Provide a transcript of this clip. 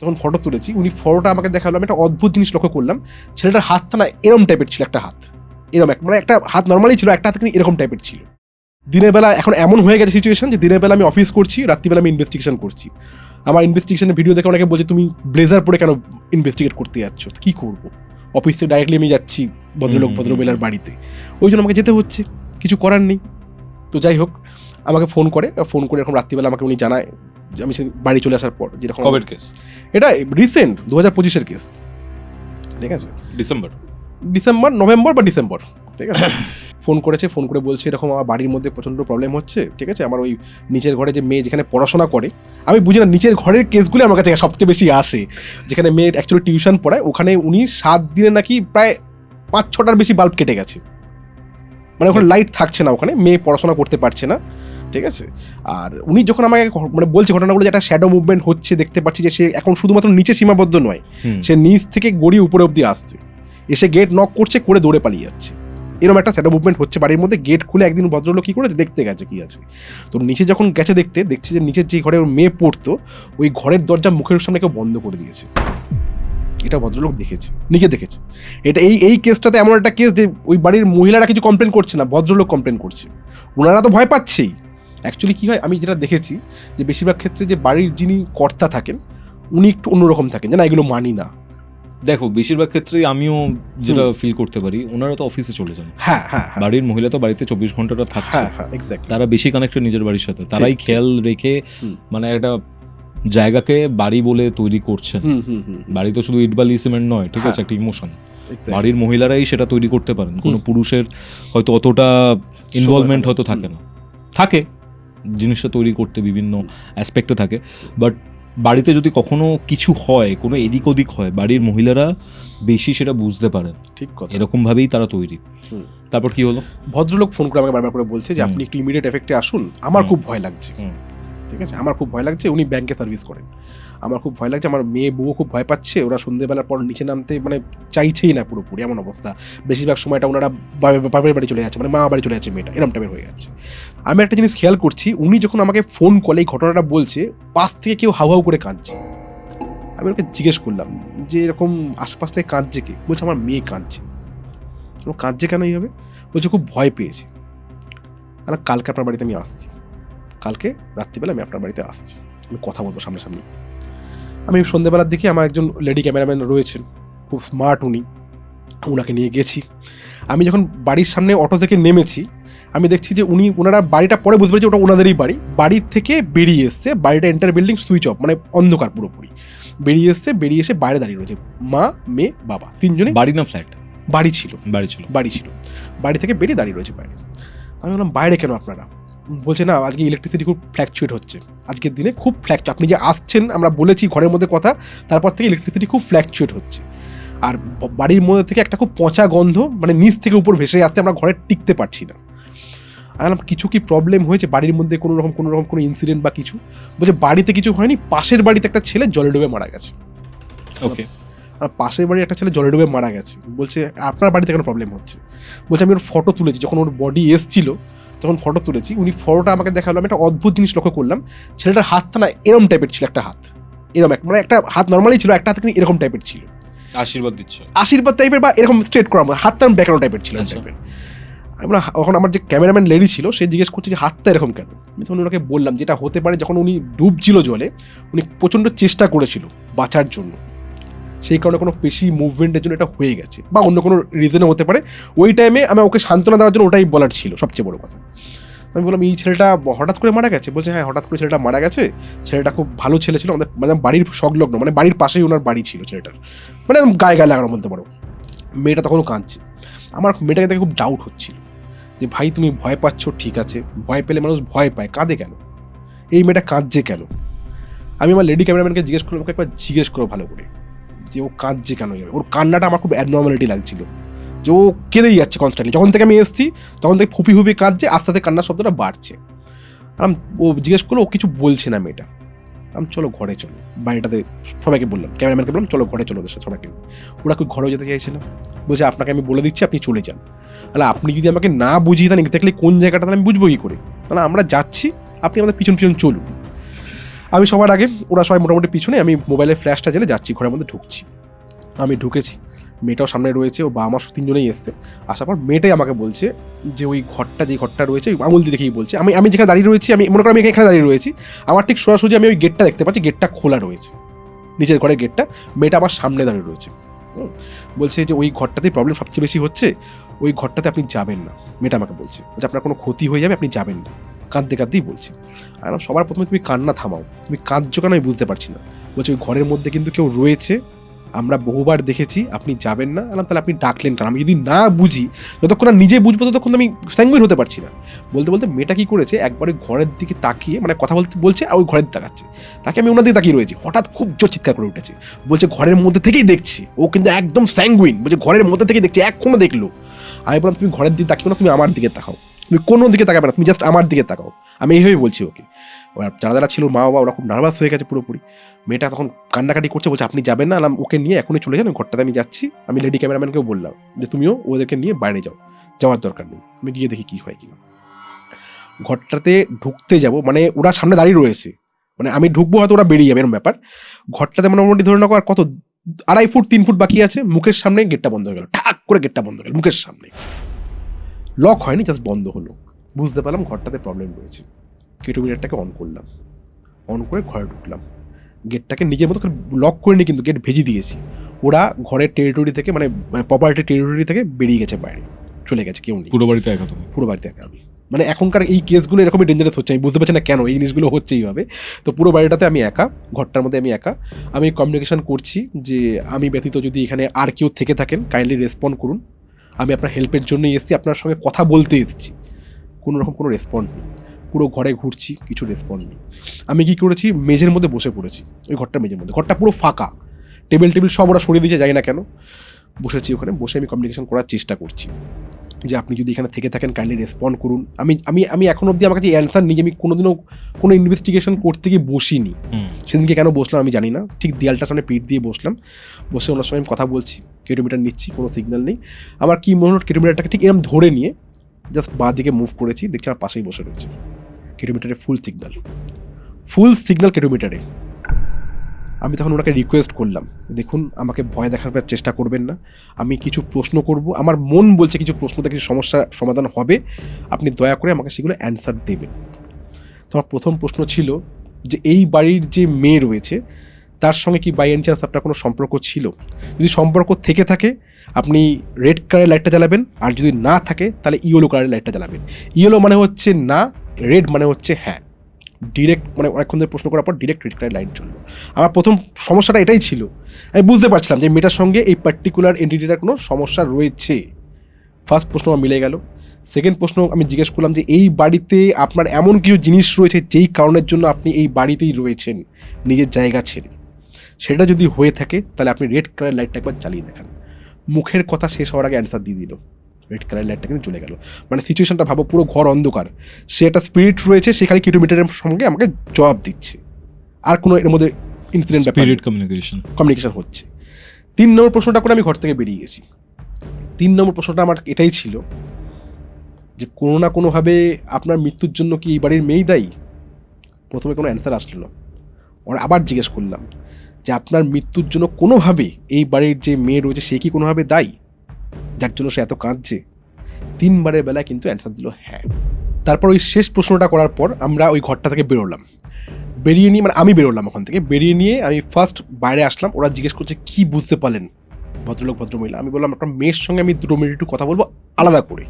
তখন ফটো তুলেছি, উনি ফটোটা আমাকে দেখালো, আমি একটা অদ্ভুত জিনিস লক্ষ্য করলাম, ছেলেটার হাতটা না এরম টাইপের ছিল, একটা হাত এরম মানে একটা হাত নর্মালি ছিল, একটা হাত কিন্তু এরকম টাইপের ছিল। দিনের বেলা এখন এমন হয়ে গেছে সিচুয়েশন যে দিনের বেলা আমি অফিস করছি, রাত্রিবেলা আমি ইনভেস্টিগেশন করছি। আমার ইনভেস্টিগেশনের ভিডিও দেখে অনেকে বলছে তুমি ব্লেজার পরে কেন ইনভেস্টিগেট করতে যাচ্ছ, কি করবো, অফিস থেকে ডাইরেক্টলি আমি যাচ্ছি ভদ্রমহিলার বাড়িতে, ওই জন্য আমাকে যেতে হচ্ছে, কিছু করার নেই। তো যাই হোক, আমাকে ফোন করে এরকম রাত্রিবেলা আমাকে উনি জানায় যে আমি বাড়ি চলে আসার পর, যেরকম কেস এটা রিসেন্ট 2025-এর কেস, ঠিক আছে, ডিসেম্বর নভেম্বর বা ডিসেম্বর, ঠিক আছে। ফোন করে বলছে এরকম আমার বাড়ির মধ্যে প্রচণ্ড প্রবলেম হচ্ছে, ঠিক আছে, আমার ওই নিচের ঘরে যে মেয়ে যেখানে পড়াশোনা করে, আমি বুঝি না নিচের ঘরের কেসগুলো আমার কাছে সবচেয়ে বেশি আসে, যেখানে মেয়ে অ্যাকচুয়ালি টিউশন পড়ায়, ওখানে উনি 7 দিনে নাকি প্রায় 5-6টার বেশি বাল্ব কেটে গেছে, মানে ওখানে লাইট থাকছে না, ওখানে মেয়ে পড়াশোনা করতে পারছে না, ঠিক আছে। আর উনি যখন আমাকে মানে বলছে ঘটনাগুলো, যে একটা শ্যাডো মুভমেন্ট হচ্ছে, দেখতে পাচ্ছি যে সে এখন শুধুমাত্র নিচে সীমাবদ্ধ নয়, সে নিচ থেকে গড়িয়ে উপরে অব্দি আসছে, এসে গেট নক করছে, করে দৌড়ে পালিয়ে যাচ্ছে, এরকম একটা শ্যাডো মুভমেন্ট হচ্ছে বাড়ির মধ্যে। গেট খুলে একদিন ভদ্রলোক কী করেছে, দেখতে গেছে কি আছে, তো নিচে যখন গেছে দেখছে যে নিচের যে ঘরে ওর মেয়ে পড়তো, ওই ঘরের দরজা মুখের সামনে কেউ বন্ধ করে দিয়েছে। এটা ভদ্রলোক দেখেছে, নিজে দেখেছে। এটা এই কেসটাতে এমন একটা কেস যে ওই বাড়ির মহিলারা কিছু কমপ্লেন করছে না, ভদ্রলোক কমপ্লেন করছে, ওনারা তো ভয় পাচ্ছেই। অ্যাকচুয়ালি কী হয়, আমি যেটা দেখেছি যে বেশিরভাগ ক্ষেত্রে যে বাড়ির যিনি কর্তা থাকেন উনি একটু অন্যরকম থাকেন, যে না এগুলো মানি না। দেখো, বেশিরভাগ ক্ষেত্রেই আমিও যেটা ফিল করতে পারি, ওনারা তো অফিসে চলে যান, হ্যাঁ, বাড়ির মহিলা তো বাড়িতে 24 ঘন্টাটা থাকছে, তারা বেশি কানেক্টেড নিজের বাড়ির সাথে, তারাই খেয়াল রেখে মানে একটা জায়গাকে বাড়ি বলে তৈরি করছেন। বাড়ি তো শুধু ইট বালি সিমেন্ট নয়, ঠিক আছে, একটা ইমোশন, বাড়ির মহিলারাই সেটা তৈরি করতে পারেন। কোনো পুরুষের হয়তো অতটা ইনভলভমেন্ট হয়তো থাকে না, থাকে জিনিসটা তৈরি করতে বিভিন্ন অ্যাসপেক্টে থাকে, বাট বাড়িতে যদি কখনো কিছু হয়, কোনো এদিক ওদিক হয়, বাড়ির মহিলারা বেশি সেটা বুঝতে পারেন, ঠিক কথা, এরকম ভাবেই তারা তৈরি। তারপর কি হলো, ভদ্রলোক ফোন করে আমাকে বারবার করে বলছে যে আপনি একটু ইমিডিয়েট এফেক্টে আসুন, আমার খুব ভয় লাগছে, ঠিক আছে, আমার খুব ভয় লাগছে। উনি ব্যাংকে সার্ভিস করেন, আমার খুব ভয় লাগছে, আমার মেয়ে বউ খুব ভয় পাচ্ছে, ওরা সন্ধ্যেবেলার পর নিচে নামতে মানে চাইছেই না পুরোপুরি, এমন অবস্থা। বেশিরভাগ সময়টা ওনারা বাপের বাড়ি চলে যাচ্ছে, মানে মা বাড়ি চলে যাচ্ছে মেয়েটা, এরম টাইপের হয়ে যাচ্ছে। আমি একটা জিনিস খেয়াল করছি, উনি যখন আমাকে ফোন কলে এই ঘটনাটা বলছে, পাশ থেকে কেউ হাউ হাউ করে কাঁদছে। আমি ওকে জিজ্ঞেস করলাম যে এরকম আশপাশ থেকে কাঁদছে কে, বলছে আমার মেয়ে কাঁদছে। কাঁদছে কেন এইভাবে, বলছে খুব ভয় পেয়েছে। আর কালকে আপনার বাড়িতে আমি আসছি, কালকে রাত্রিবেলা আমি আপনার বাড়িতে আসছি, আমি কথা বলবো সামনাসামনি। আমি সন্ধ্যেবেলার দিকে আমার একজন লেডি ক্যামেরাম্যান রয়েছেন, খুব স্মার্ট উনি, ওনাকে নিয়ে গেছি। আমি যখন বাড়ির সামনে অটো থেকে নেমেছি, আমি দেখছি যে ওনারা বাড়িটা পরে বুঝতে পেরেছি ওটা ওনাদেরই বাড়ি। বাড়ির থেকে বেরিয়ে এসছে, বাড়িটা এন্টার বিল্ডিং সুইচ অফ, মানে অন্ধকার পুরোপুরি। বেরিয়ে এসে বাইরে দাঁড়িয়ে রয়েছে মা, মেয়ে, বাবা, তিনজনে। বাড়ি না ফ্ল্যাট? বাড়ি ছিল। বাড়ি থেকে বেরিয়ে দাঁড়িয়ে রয়েছে বাইরে। আমি বললাম বাইরে কেন আপনারা? বলছে না আজকে ইলেকট্রিসিটি খুব ফ্ল্যাকচুয়েট হচ্ছে, আজকের দিনে খুব আপনি যে আসছেন আমরা বলেছি ঘরের মধ্যে কথা, তারপর থেকে ইলেকট্রিসিটি খুব ফ্ল্যাকচুয়েট হচ্ছে, আর বাড়ির মধ্যে থেকে একটা খুব পচা গন্ধ মানে নিচ থেকে উপর ভেসে আসতে, আমরা ঘরে টিকতে পারছি না। আমি কিছু কি প্রবলেম হয়েছে বাড়ির মধ্যে, কোনো রকম কোনো ইনসিডেন্ট বা কিছু? বলছে বাড়িতে কিছু হয়নি, পাশের বাড়িতে একটা ছেলে জলে ডুবে মারা গেছে। ওকে, আর পাশের বাড়ির একটা ছেলে জলে ডুবে মারা গেছে। বলছে আপনার বাড়িতে কেন প্রবলেম হচ্ছে? বলছে আমি ওর ফটো তুলেছি, যখন ওর বডি এসছিল তখন ফটো তুলেছি, উনি ফটোটা আমাকে দেখালো। আমি একটা অদ্ভুত জিনিস লক্ষ্য করলাম, ছেলেটার হাতটা না এরম টাইপের ছিল, একটা হাত এরম, মানে একটা হাত নর্মালি ছিল, একটা হাত কিন্তু এরকম টাইপের ছিল, আশীর্বাদ টাইপের বা এরকম স্ট্রেট করা, হাতটা বেঁকানো টাইপের ছিল টাইপের। এখন আমার যে ক্যামেরাম্যান লেডি ছিল সে জিজ্ঞেস করছে যে হাতটা এরকম কেন। আমি তখন ওনাকে বললাম যেটা হতে পারে, যখন উনি ডুবছিল জলে, উনি প্রচণ্ড চেষ্টা করেছিল বাঁচার জন্য, সেই কারণে কোনো পেশি মুভমেন্টের জন্য এটা হয়ে গেছে, বা অন্য কোনো রিজনে হতে পারে। ওই টাইমে আমি ওকে সান্ত্বনা দেওয়ার জন্য ওটাই বলার ছিল সবচেয়ে বড় কথা। আমি বললাম এই ছেলেটা হঠাৎ করে মারা গেছে? বলছে হ্যাঁ, হঠাৎ করে ছেলেটা মারা গেছে। ছেলেটা খুব ভালো ছেলে ছিল, আমাদের মানে বাড়ির সংলগ্ন, মানে বাড়ির পাশেই ওনার বাড়ি ছিল ছেলেটার, মানে গায়ে লাগানো বলতে পারো। মেয়েটা তখনও কাঁদছে। আমার মেয়েটাকে দেখে খুব ডাউট হচ্ছিল যে ভাই তুমি ভয় পাচ্ছ, ঠিক আছে, ভয় পেলে মানুষ ভয় পায়, কাঁদে কেন? এই মেয়েটা কাঁদছে কেন? আমি আমার লেডি ক্যামেরাম্যানকে জিজ্ঞেস করলাম, ওকে একবার জিজ্ঞেস করো ভালো করে যে ও কাঁদছে কেন। ওর কান্নাটা আমার খুব অ্যাবনর্মালিটি লাগছিল, যে ও কেঁদেই যাচ্ছে কনস্ট্যান্টলি। যখন থেকে আমি এসেছি তখন থেকে ফুপি কাঁদছে, আস্তে আস্তে কান্নার শব্দটা বাড়ছে। ও জিজ্ঞেস করলো, ও কিছু বলছে না মেয়েটা। আমি চলো ঘরে চলো, বাড়িটাতে সবাইকে বললাম, ক্যামেরাম্যানকে বললাম চলো ঘরে চলো ওদের সাথে সবাইকে। ওরা খুব ঘরেও যেতে চাইছে না, বলছে আপনাকে আমি বলে দিচ্ছি আপনি চলে যান। তাহলে আপনি যদি আমাকে না বুঝিয়ে দেন এক্স্যাক্টলি কোন জায়গাটা, তাহলে আমি বুঝবো কী করে? তাহলে আমরা যাচ্ছি, আপনি আমাদের পিছন চলুন। আমি সবার আগে, ওরা সবাই মোটামুটি পিছনে, আমি মোবাইলের ফ্ল্যাশটা জেলে যাচ্ছি, ঘরের মধ্যে ঢুকছি। আমি ঢুকেছি, মেয়েটাও সামনে রয়েছে, ও বাবা মা তিনজনেই এসছে। আসার পর মেয়েটাই আমাকে বলছে যে ওই ঘরটা, যে ঘরটা রয়েছে, আঙুল দিয়ে দেখেই বলছে, আমি যেখানে দাঁড়িয়ে রয়েছি, আমি মনে করি আমি এখানে দাঁড়িয়ে রয়েছি, আমার ঠিক সোজাসুজি আমি ওই গেটটা দেখতে পাচ্ছি, গেটটা খোলা রয়েছে, নিচের ঘরের গেটটা, মেয়েটা আমার সামনে দাঁড়িয়ে রয়েছে। বলছে যে ওই ঘরটাতেই প্রবলেম সবচেয়ে বেশি হচ্ছে, ওই ঘরটাতে আপনি যাবেন না। মেয়েটা আমাকে বলছে যে আপনার কোনো ক্ষতি হয়ে যাবে, আপনি যাবেন না। কাঁদতে কাঁদতেই বলছি। আর সবার প্রথমে তুমি কান্না থামাও, তুমি কাঁদছো কেন আমি বুঝতে পারছি না। বলছে ওই ঘরের মধ্যে কিন্তু কেউ রয়েছে, আমরা বহুবার দেখেছি, আপনি যাবেন না। তাহলে আপনি ডাকলেন কেন? আমি যদি না বুঝি, যতক্ষণ না নিজে বুঝবো ততক্ষণ আমি স্যাঙ্গুইন হতে পারছি না। বলতে বলতে মেয়েটা কি করেছে, একবার ওই ঘরের দিকে তাকিয়ে, মানে কথা বলতে বলছে আর ওই ঘরের দিকে তাকাচ্ছে, তাকে আমি ওনার দিকে তাকিয়ে রয়েছি, হঠাৎ খুব জোর চিৎকার করে উঠেছে। বলছে ঘরের মধ্যে থেকেই দেখছি, ও কিন্তু একদম স্যাঙ্গুইন, বলছে ঘরের মধ্যে থেকেই দেখছি, এখনো দেখলো। আমি বললাম তুমি ঘরের দিকে তাকিও না, তুমি আমার দিকে তাকাও, তুমি কোনো দিকে তাকাবে না, তুমি জাস্ট আমার দিকে তাকাও। আমি এইভাবেই বলছি ওকে। ওরা যারা যারা ছিল মা বাবা, ওরা খুব নার্ভাস হয়ে গেছে পুরোপুরি। মেয়েটা তখন কান্নাকাটি করছে, বলছে আপনি যাবেন না। ওকে নিয়ে এখনই চলে যান, ঘরটাতে আমি যাচ্ছি। আমি লেডি ক্যামেরাম্যানকেও বললাম যে তুমিও ওদেরকে নিয়ে বাইরে যাও, যাওয়ার দরকার নেই, আমি গিয়ে দেখি কি হয় কিনা। ঘরটাতে ঢুকতে যাব, মানে ওরা সামনে দাঁড়িয়ে রয়েছে, মানে আমি ঢুকবো হয়তো ওরা বেরিয়ে যাবে, এরকম ব্যাপার। ঘরটাতে মোটামুটি ধরে নাও আর কত 2.5 ফুট 3 ফুট বাকি আছে, মুখের সামনে গেটটা বন্ধ হয়ে গেল, ঠাক করে গেটটা বন্ধ হয়ে গেল মুখের সামনে। লক হয়নি, জাস্ট বন্ধ হলো। বুঝতে পারলাম ঘরটাতে প্রবলেম রয়েছে। কেটোমিটারটাকে অন করলাম, অন করে ঘরে ঢুকলাম। গেটটাকে নিজের মতো করে লক করে নিয়ে কিন্তু গেট ভেজে দিয়েছি। ওরা ঘরের টেরিটরি থেকে, মানে প্রপার্টি টেরিটরি থেকে বেরিয়ে গেছে, বাইরে চলে গেছে, কেউ নেই। পুরো বাড়িতে একা তুমি? পুরো বাড়িতে একা আমি। মানে এখনকার এই কেসগুলো এরকমই ডেঞ্জারাস হচ্ছে, আমি বুঝতে পারছি না কেন এই জিনিসগুলো হচ্ছে এইভাবে। তো পুরো বাড়িটাতে আমি একা, ঘরটার মধ্যে আমি একা। আমি কমিউনিকেশন করছি যে আমি ব্যতীত যদি এখানে আর কেউ থেকে থাকেন কাইন্ডলি রেসপন্ড করুন, আমি আপনার হেল্পের জন্যই এসেছি, আপনার সঙ্গে কথা বলতে এসেছি। কোনো রকম কোনো রেসপন্ড নেই। পুরো ঘরে ঘুরছি, কিছু রেসপন্ড নেই। আমি কী করেছি, মেঝের মধ্যে বসে পড়েছি, ওই ঘরটা মেঝের মধ্যে, ঘরটা পুরো ফাঁকা, টেবিল সব ওরা সরিয়ে দিয়েছে, যাই না কেন। বসেছি ওখানে, বসে আমি কমিউনিকেশন করার চেষ্টা করছি যে আপনি যদি এখানে থেকে থাকেন কাইন্ডলি রেসপন্ড করুন। আমি এখন অবধি আমার কাছে অ্যান্সার নেই, আমি কোনোদিনও কোনো ইনভেস্টিগেশন করতে গিয়ে বসিনি। সেদিনকে কেন বসলাম আমি জানি না, ঠিক দেয়ালটার সামনে পিঠ দিয়ে বসলাম, বসে ওনার সঙ্গে আমি কথা বলছি, কেটোমিটার নিচ্ছি, কোনো সিগন্যাল নেই। আমার কি মনে হলো, কেটোমিটারটাকে ঠিক এরকম ধরে নিয়ে জাস্ট বাঁ দিকে মুভ করেছি, দেখছি আমার পাশেই বসে রয়েছে। কেটোমিটারে ফুল সিগন্যাল কেটোমিটারে। আমি তখন ওনাকে রিকোয়েস্ট করলাম, দেখুন আমাকে ভয় দেখাবার চেষ্টা করবেন না, আমি কিছু প্রশ্ন করব, আমার মন বলছে কিছু প্রশ্নতে কিছু সমস্যা সমাধান হবে, আপনি দয়া করে আমাকে সেগুলো অ্যান্সার দেবেন। তো আমার প্রথম প্রশ্ন ছিল যে এই বাড়ির যে মেয়ে রয়েছে তার সঙ্গে কি বাই এনি চান্স আপনার কোনো সম্পর্ক ছিল? যদি সম্পর্ক থেকে থাকে আপনি রেড কালারের লাইটটা জ্বালাবেন, আর যদি না থাকে তাহলে ইয়েলো কালারের লাইটটা জ্বালাবেন। ইয়েলো মানে হচ্ছে না, রেড মানে হচ্ছে হ্যাঁ। ডিরেক্ট, মানে অনেকক্ষণ ধরে প্রশ্ন করার পর ডিরেক্ট রেড কালারের লাইট জ্বললো। আমার প্রথম সমস্যাটা এটাই ছিল, আমি বুঝতে পারছিলাম যে মেয়েটার সঙ্গে এই পার্টিকুলার এন্টিটিটার কোনো সমস্যা রয়েছে। ফার্স্ট প্রশ্ন আমার মিলে গেল। সেকেন্ড প্রশ্ন আমি জিজ্ঞেস করলাম যে এই বাড়িতে আপনার এমন কিছু জিনিস রয়েছে যেই কারণের জন্য আপনি এই বাড়িতেই রয়েছেন নিজের জায়গা ছেড়ে, সেটা যদি হয়ে থাকে তাহলে আপনি রেড কালারের লাইটটা একবার জ্বালিয়ে দেখান। মুখের কথা শেষ হওয়ার আগে অ্যান্সার দিয়ে দিল, রেড কালারের লাইটটা কিন্তু চলে গেল। মানে সিচুয়েশনটা ভাবো, পুরো ঘর অন্ধকার, সে একটা স্পিরিট রয়েছে, সে খালি কিলোমিটারের সঙ্গে আমাকে জবাব দিচ্ছে, আর কোনো এর মধ্যে ইনসিডেন্ট স্পিরিট কমিউনিকেশন হচ্ছে। 3 নম্বর প্রশ্নটা করে আমি ঘর থেকে বেরিয়ে গেছি। 3 নম্বর প্রশ্নটা আমার এটাই ছিল যে কোনো না কোনোভাবে আপনার মৃত্যুর জন্য কি এই বাড়ির মেয়েই দায়ী? প্রথমে কোনো অ্যান্সার আসলো না। ওরা আবার জিজ্ঞেস করলাম যে আপনার মৃত্যুর জন্য কোনোভাবে এই বাড়ির যে মেয়ে রয়েছে সে কি কোনোভাবে দায়ী, যার জন্য সে এত কাঁদছে? 3 বারের বেলায় কিন্তু অ্যান্সার দিল হ্যাঁ। তারপর ওই শেষ প্রশ্নটা করার পর আমরা ওই ঘরটা থেকে বেরোলাম। বেরিয়ে নিয়ে, মানে আমি বেরোলাম ওখান থেকে, বেরিয়ে নিয়ে আমি ফার্স্ট বাইরে আসলাম। ওরা জিজ্ঞেস করছে কি বুঝতে পারলেন ভদ্রলোক ভদ্রমহিলা? আমি বললাম আপনার মেয়ের সঙ্গে আমি 2 মিনিট একটু কথা বলবো আলাদা করে।